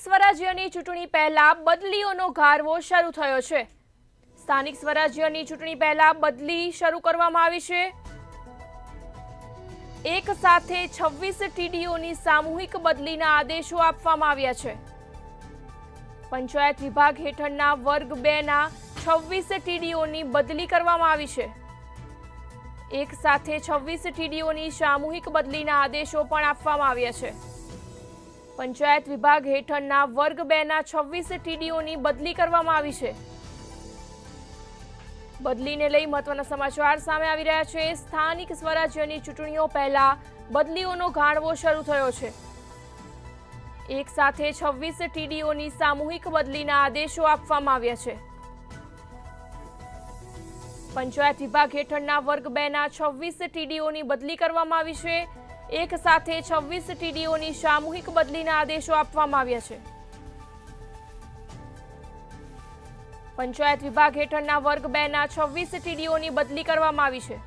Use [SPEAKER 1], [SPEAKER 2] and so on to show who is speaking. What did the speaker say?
[SPEAKER 1] સ્વરાજ્યની ચૂંટણી પહેલા બદલીઓનો ગારવો શરૂ થયો છે। સ્થાનિક સ્વરાજ્યની ચૂંટણી પહેલા બદલી શરૂ કરવામાં આવી છે। એક સાથે 26 ટીડીઓની સામૂહિક બદલીના આદેશો આપવામાં આવ્યા છે। પંચાયત વિભાગ હેઠળના વર્ગ 2 ના 26 ટીડીઓની બદલી કરવામાં આવી છે। એક સાથે 26 ટીડીઓની સામૂહિક બદલીના આદેશો પણ આપવામાં આવ્યા છે। પંચાયત વિભાગ હેઠળના વર્ગ 2 ના 26 ટીડીઓની બદલી કરવામાં આવી છે। બદલીને લઈ મહત્વના સમાચાર સામે આવી રહ્યા છે। સ્થાનિક સ્વરાજ્યની ચૂંટણીઓ પહેલા બદલીઓનો ગાળવો શરૂ થયો છે। એક સાથે 26 ટીડીઓની સામૂહિક બદલીના આદેશો આપવામાં આવ્યા છે। પંચાયત વિભાગ હેઠળના વર્ગ 2 ના 26 ટીડીઓની બદલી કરવામાં આવી છે। એક સાથે 26 ટીડીઓની સામૂહિક બદલીના આદેશો આપવામાં આવ્યા છે। પંચાયત વિભાગ હેઠળના વર્ગ 2 ના 26 ટીડીઓની બદલી કરવામાં આવી છે।